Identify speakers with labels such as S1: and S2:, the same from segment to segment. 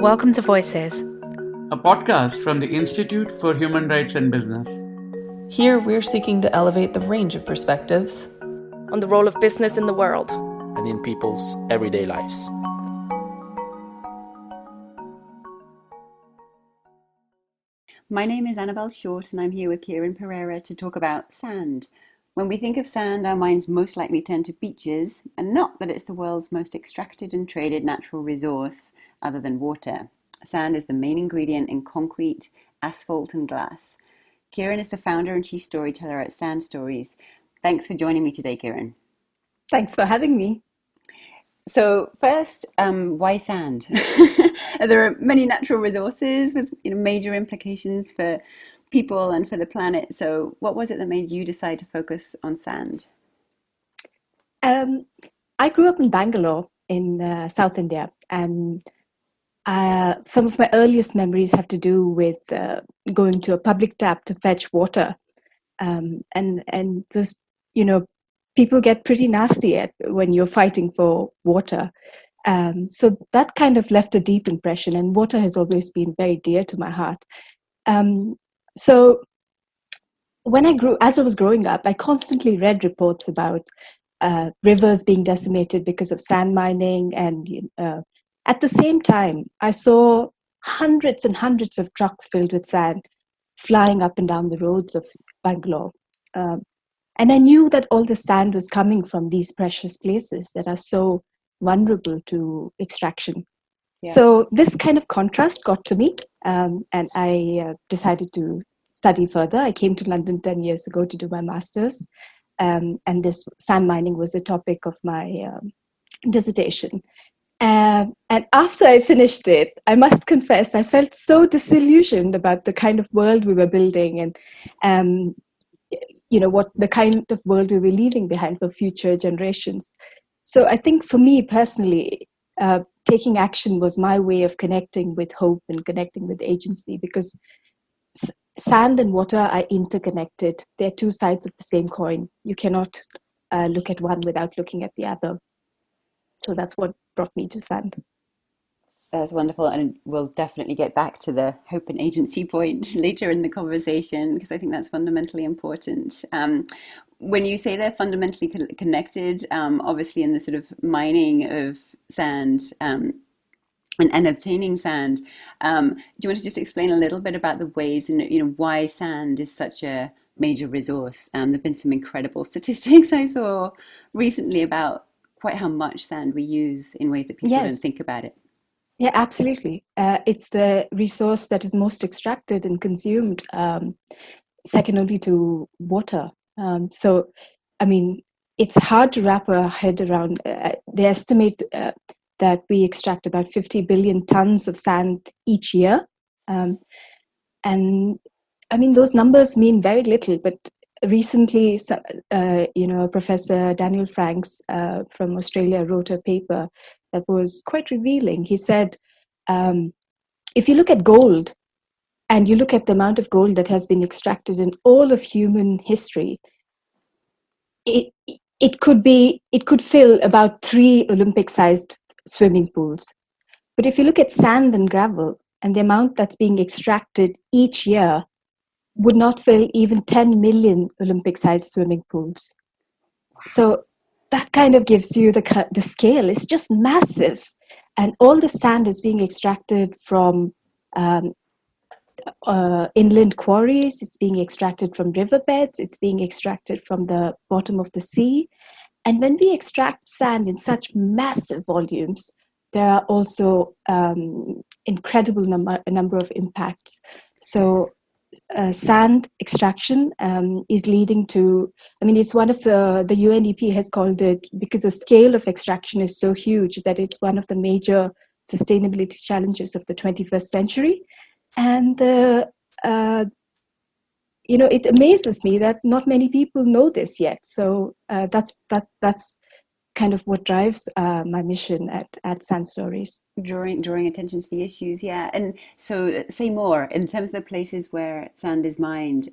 S1: Welcome to Voices,
S2: a podcast from the Institute for Human Rights and Business.
S3: Here, we're seeking to elevate the range of perspectives
S1: on the role of business in the world
S4: and in people's everyday lives.
S5: My name is Annabelle Short and I'm here with Kiran Pereira to talk about sand. When we think of sand, our minds most likely turn to beaches, and not that it's the world's most extracted and traded natural resource other than water. Sand is the main ingredient in concrete, asphalt and glass. Kiran is the founder and chief storyteller at Sand Stories. Thanks for joining me today, Kiran.
S6: Thanks for having me.
S5: So first, why sand? There are many natural resources with major implications for people and for the planet. So what was it that made you decide to focus on sand?
S6: I grew up in Bangalore in South India, and some of my earliest memories have to do with going to a public tap to fetch water. And it was, people get pretty nasty when you're fighting for water. So that kind of left a deep impression, and water has always been very dear to my heart. So as I was growing up, I constantly read reports about rivers being decimated because of sand mining. And at the same time, I saw hundreds and hundreds of trucks filled with sand flying up and down the roads of Bangalore. And I knew that all the sand was coming from these precious places that are so vulnerable to extraction. Yeah. So this kind of contrast got to me, and I decided to study further. I came to London 10 years ago to do my master's, and this sand mining was a topic of my dissertation. And after I finished it, I must confess, I felt so disillusioned about the kind of world we were building and what the kind of world we were leaving behind for future generations. So I think for me personally, taking action was my way of connecting with hope and connecting with agency, because sand and water are interconnected. They're two sides of the same coin. You cannot look at one without looking at the other. So that's what brought me to sand.
S5: That's wonderful. And we'll definitely get back to the hope and agency point later in the conversation, because I think that's fundamentally important. When you say they're fundamentally connected, obviously in the sort of mining of sand and obtaining sand, do you want to just explain a little bit about the ways and why sand is such a major resource? There've been some incredible statistics I saw recently about quite how much sand we use in ways that people don't think about it.
S6: Yeah, absolutely. It's the resource that is most extracted and consumed, second only to water. So, I mean, it's hard to wrap our head around. They estimate that we extract about 50 billion tons of sand each year. And, I mean, those numbers mean very little, but recently, Professor Daniel Franks from Australia wrote a paper that was quite revealing. He said, if you look at gold and you look at the amount of gold that has been extracted in all of human history, it could fill about 3 Olympic-sized swimming pools. But if you look at sand and gravel and the amount that's being extracted each year, would not fill even 10 million Olympic-sized swimming pools. So that kind of gives you the scale. It's just massive. And all the sand is being extracted from inland quarries. It's being extracted from riverbeds. It's being extracted from the bottom of the sea. And when we extract sand in such massive volumes, there are also incredible number of impacts. So sand extraction is leading to, it's one of the UNEP has called it, because the scale of extraction is so huge, that it's one of the major sustainability challenges of the 21st century. And, it amazes me that not many people know this yet. So that's kind of what drives my mission at Sand Stories.
S5: Drawing attention to the issues, yeah. And so, say more in terms of the places where sand is mined.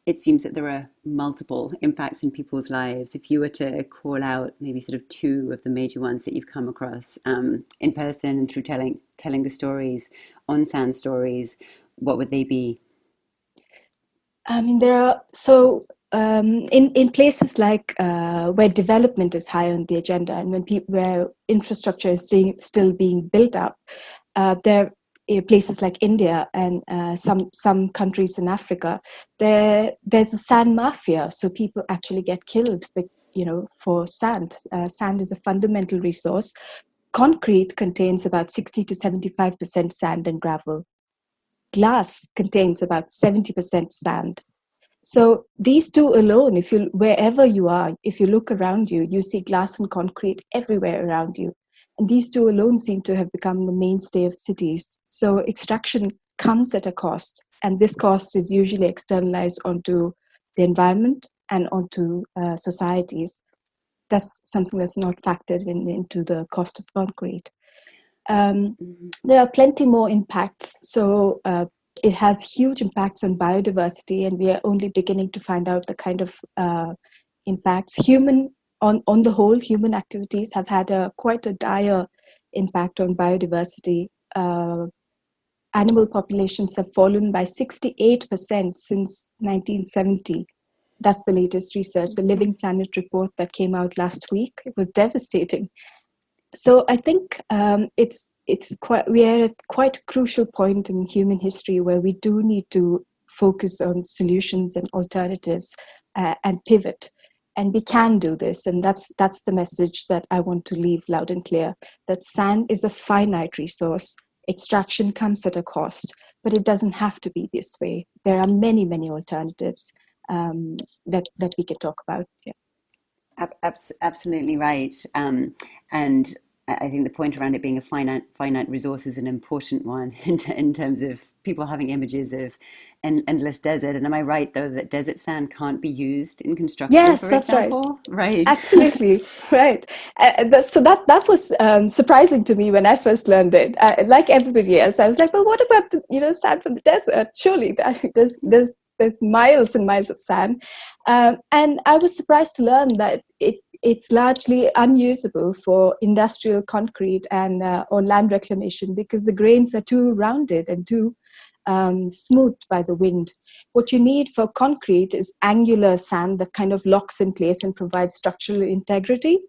S5: It seems that there are multiple impacts in people's lives. If you were to call out maybe sort of two of the major ones that you've come across in person and through telling the stories on Sand Stories, what would they be?
S6: I mean, there are in places like where development is high on the agenda, and where infrastructure is still being built up, there are places like India and some countries in Africa. There's a sand mafia, so people actually get killed, for sand. Sand is a fundamental resource. Concrete contains about 60 to 75% sand and gravel. Glass contains about 70% sand. So these two alone, wherever you are, if you look around you, you see glass and concrete everywhere around you. And these two alone seem to have become the mainstay of cities. So extraction comes at a cost, and this cost is usually externalized onto the environment and onto societies. That's something that's not factored into the cost of concrete. There are plenty more impacts. So it has huge impacts on biodiversity, and we are only beginning to find out the kind of impacts. On the whole, human activities have had quite a dire impact on biodiversity. Animal populations have fallen by 68% since 1970. That's the latest research, the Living Planet report that came out last week. It was devastating. So I think we are at quite a crucial point in human history where we do need to focus on solutions and alternatives and pivot. And we can do this. And that's the message that I want to leave loud and clear, that sand is a finite resource. Extraction comes at a cost, but it doesn't have to be this way. There are many, many alternatives that we can talk about. Yeah.
S5: Absolutely right. And I think the point around it being a finite resource is an important one in terms of people having images of an endless desert. And am I right, though, that desert sand can't be used in construction,
S6: Yes,
S5: for
S6: that's
S5: example? Right.
S6: Absolutely, right. So that was surprising to me when I first learned it. Like everybody else, I was like, well, what about the sand from the desert? Surely there's miles and miles of sand. And I was surprised to learn that it's largely unusable for industrial concrete and or land reclamation because the grains are too rounded and too smoothed by the wind. What you need for concrete is angular sand that kind of locks in place and provides structural integrity.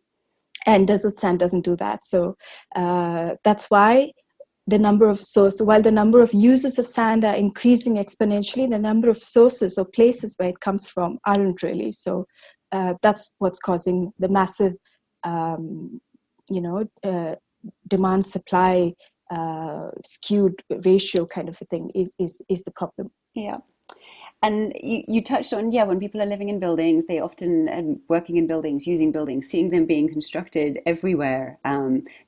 S6: And desert sand doesn't do that. So that's why while the number of users of sand are increasing exponentially, the number of sources or places where it comes from aren't really. So that's what's causing the massive, demand supply skewed ratio kind of a thing is the problem.
S5: Yeah. And you touched on, when people are living in buildings, they often, and working in buildings, using buildings, seeing them being constructed everywhere,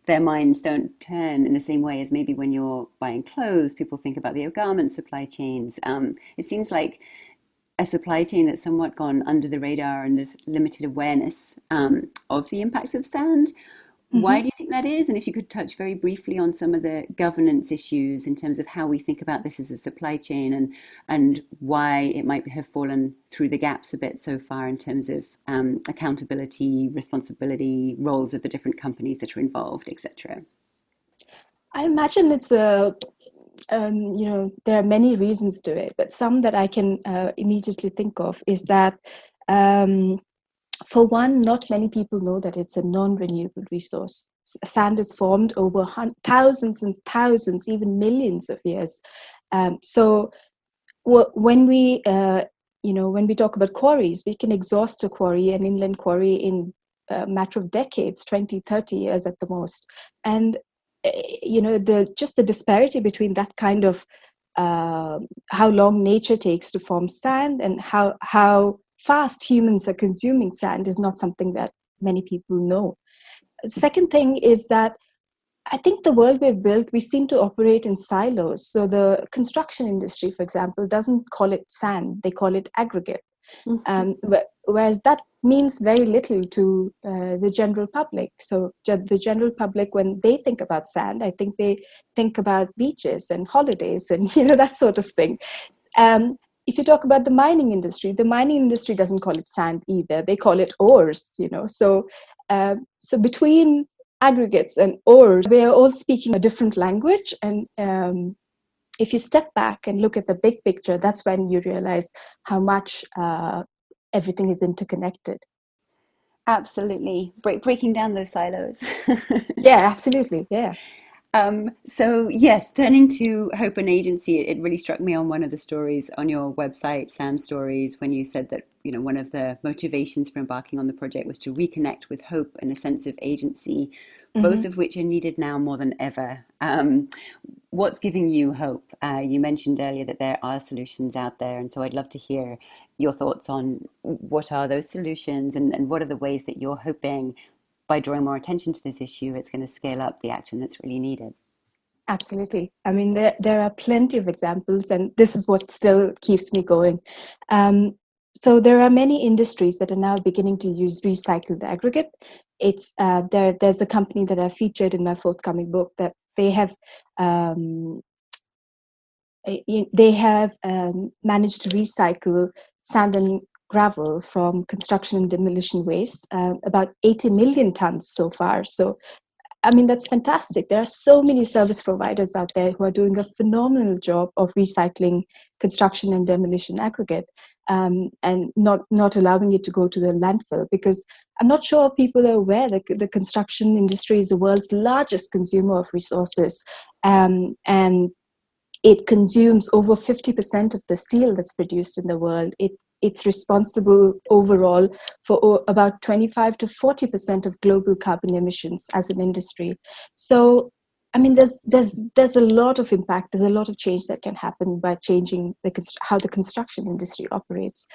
S5: their minds don't turn in the same way as maybe when you're buying clothes, people think about the garment supply chains. It seems like a supply chain that's somewhat gone under the radar and there's limited awareness of the impacts of sand. Why do you think that is? And if you could touch very briefly on some of the governance issues in terms of how we think about this as a supply chain and why it might have fallen through the gaps a bit so far in terms of accountability, responsibility, roles of the different companies that are involved, etc.
S6: I imagine it's there are many reasons to it, but some that I can immediately think of is that for one, not many people know that it's a non-renewable resource. Sand is formed over thousands and thousands, even millions of years. So when we talk about quarries, we can exhaust a quarry, an inland quarry, in a matter of decades, 20, 30 years at the most. And the disparity between that kind of how long nature takes to form sand and how fast humans are consuming sand is not something that many people know. The second thing is that I think the world we've built, we seem to operate in silos. So the construction industry, for example, doesn't call it sand, they call it aggregate. Whereas that means very little to the general public. So the general public, when they think about sand, I think they think about beaches and holidays and that sort of thing. If you talk about the mining industry doesn't call it sand either. They call it ores. So between aggregates and ores, we are all speaking a different language. And if you step back and look at the big picture, that's when you realize how much everything is interconnected.
S5: Absolutely. Breaking down those silos.
S6: Yeah, absolutely. Yeah.
S5: So yes, turning to hope and agency, it really struck me on one of the stories on your website, Sam Stories, when you said that, one of the motivations for embarking on the project was to reconnect with hope and a sense of agency, both of which are needed now more than ever. What's giving you hope? You mentioned earlier that there are solutions out there, and so I'd love to hear your thoughts on what are those solutions and what are the ways that you're hoping by drawing more attention to this issue, it's going to scale up the action that's really needed.
S6: Absolutely. I mean, there are plenty of examples, and this is what still keeps me going. So there are many industries that are now beginning to use recycled aggregate. There's a company that I featured in my forthcoming book that they have managed to recycle sand and gravel from construction and demolition waste, about 80 million tons so far. So, I mean, that's fantastic. There are so many service providers out there who are doing a phenomenal job of recycling construction and demolition aggregate, and not allowing it to go to the landfill, because I'm not sure people are aware that the construction industry is the world's largest consumer of resources, and it consumes over 50% of the steel that's produced in the world. It's responsible overall for about 25 to 40% of global carbon emissions as an industry. So, I mean, there's a lot of impact. There's a lot of change that can happen by changing how the construction industry operates.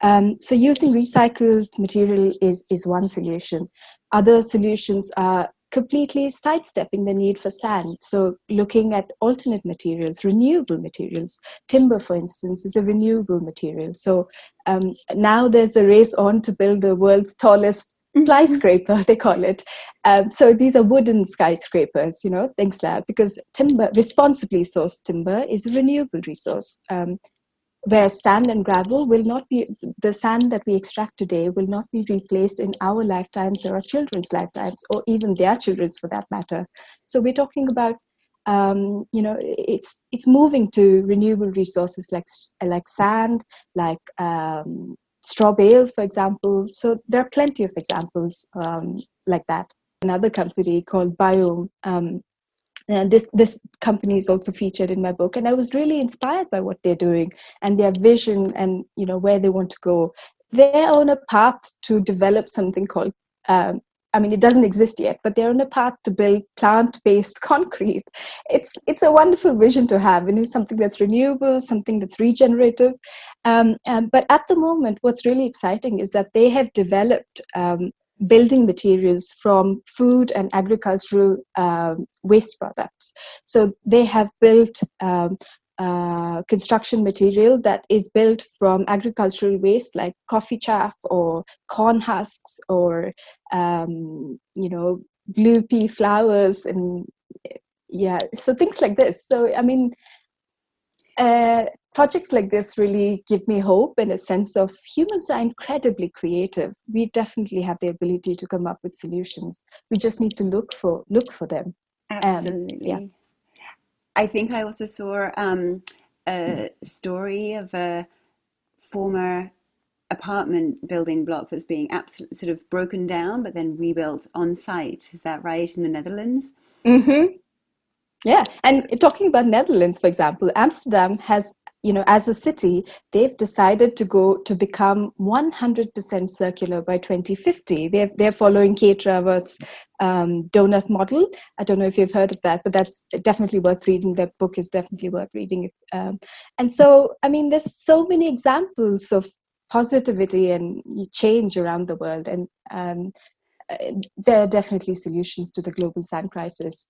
S6: So using recycled material is one solution. Other solutions are completely sidestepping the need for sand. So looking at alternate materials, renewable materials. Timber, for instance, is a renewable material. So now there's a race on to build the world's tallest skyscraper, they call it. So these are wooden skyscrapers, things like that, because timber, responsibly sourced timber, is a renewable resource. Where sand and gravel will not be, the sand that we extract today will not be replaced in our lifetimes or our children's lifetimes, or even their children's for that matter. So we're talking about, it's moving to renewable resources like sand, like straw bale, for example. So there are plenty of examples like that. Another company called Biome. This company is also featured in my book, and I was really inspired by what they're doing and their vision and where they want to go. They're on a path to develop something called it doesn't exist yet, but they're on a path to build plant-based concrete. It's a wonderful vision to have, and it's something that's renewable, something that's regenerative. But at the moment, what's really exciting is that they have developed building materials from food and agricultural waste products. So they have built construction material that is built from agricultural waste like coffee chaff or corn husks or blue pea flowers, and so things like this. So I mean, projects like this really give me hope and a sense of humans are incredibly creative. We definitely have the ability to come up with solutions. We just need to look for them.
S5: Absolutely. I think I also saw a story of a former apartment building block that's being sort of broken down but then rebuilt on site. Is that right, in the Netherlands?
S6: Mm-hmm. Yeah, and talking about Netherlands, for example, Amsterdam has, as a city, they've decided to become 100% circular by 2050. They're following Kate Raworth's donut model. I don't know if you've heard of that, but that's definitely worth reading. That book is definitely worth reading. And so, I mean, there's so many examples of positivity and change around the world, and there are definitely solutions to the global sand crisis.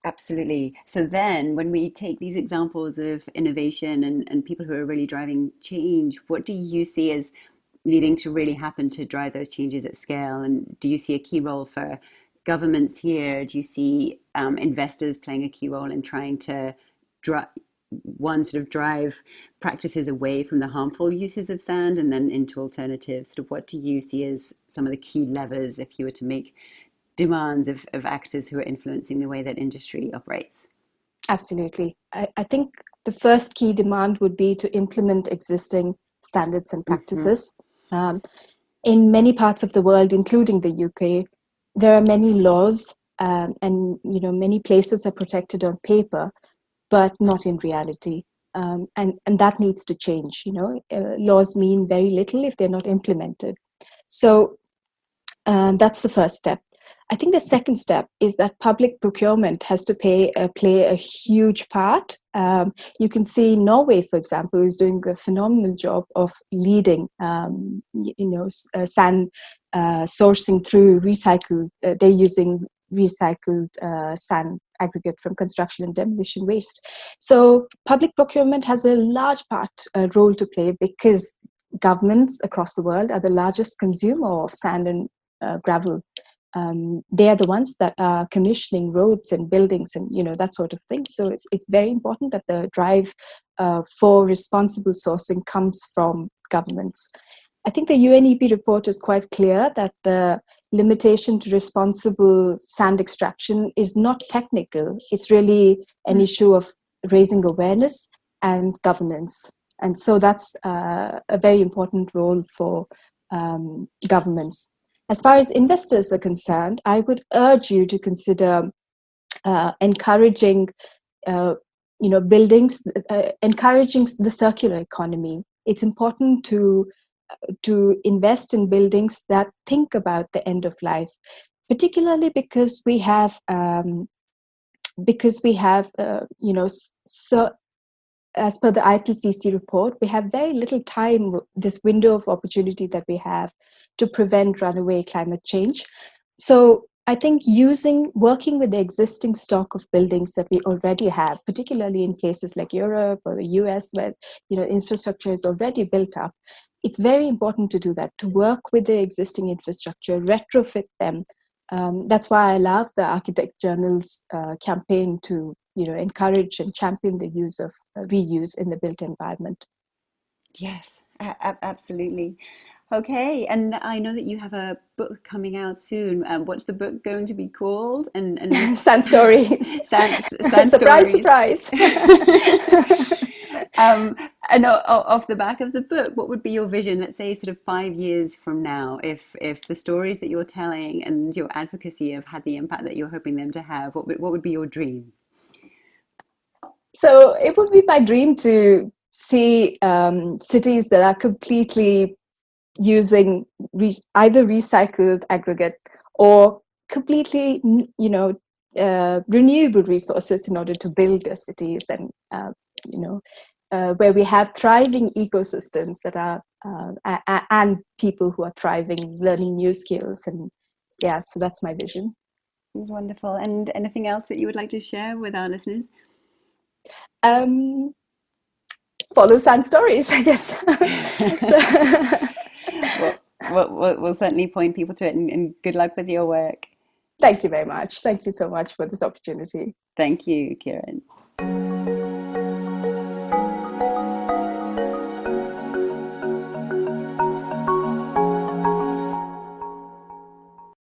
S5: Absolutely. So then, when we take these examples of innovation and people who are really driving change, what do you see as needing to really happen to drive those changes at scale? And do you see a key role for governments here? Do you see investors playing a key role in trying to drive one sort of drive practices away from the harmful uses of sand and then into alternatives? Sort of what do you see as some of the key levers if you were to make demands of actors who are influencing the way that industry operates?
S6: Absolutely. I think the first key demand would be to implement existing standards and
S5: Hmm.
S6: practices. Um, in many parts of the world, including the UK, there are many laws, and many places are protected on paper, but not in reality. And that needs to change. Laws mean very little if they're not implemented. So that's the first step. I think the second step is that public procurement has to play a huge part. You can see Norway, for example, is doing a phenomenal job of leading, sand sourcing through recycled. They're using recycled sand aggregate from construction and demolition waste. So public procurement has a large role to play because governments across the world are the largest consumer of sand and gravel. They are the ones that are commissioning roads and buildings and that sort of thing. So it's very important that the drive for responsible sourcing comes from governments. I think the UNEP report is quite clear that the limitation to responsible sand extraction is not technical. It's really an issue of raising awareness and governance. And so that's a very important role for governments. As far as investors are concerned, I would urge you to consider encouraging, buildings, encouraging the circular economy. It's important to invest in buildings that think about the end of life, particularly because we have so as per the IPCC report, we have very little time, this window of opportunity that we have to prevent runaway climate change. So I think working with the existing stock of buildings that we already have, particularly in places like Europe or the US, where infrastructure is already built up, it's very important to do that, to work with the existing infrastructure, retrofit them. That's why I love the Architect Journal's campaign to encourage and champion the use of reuse in the built environment.
S5: Yes, absolutely. Okay, and I know that you have a book coming out soon. What's the book going to be called? And
S6: Sand stories.
S5: sand
S6: Surprise,
S5: stories.
S6: surprise.
S5: And off the back of the book, what would be your vision? Let's say sort of 5 years from now, if the stories that you're telling and your advocacy have had the impact that you're hoping them to have, what would be your dream?
S6: So it would be my dream to see cities that are completely using either recycled aggregate or completely, renewable resources in order to build their cities, and where we have thriving ecosystems that are and people who are thriving, learning new skills, and yeah, so that's my vision.
S5: It's wonderful. And anything else that you would like to share with our listeners?
S6: Um, Follow sand stories, I guess. So,
S5: Well, we'll certainly point people to it, and good luck with your work.
S6: thank you very much. Thank you so much for this opportunity.
S5: Thank you, Kiran.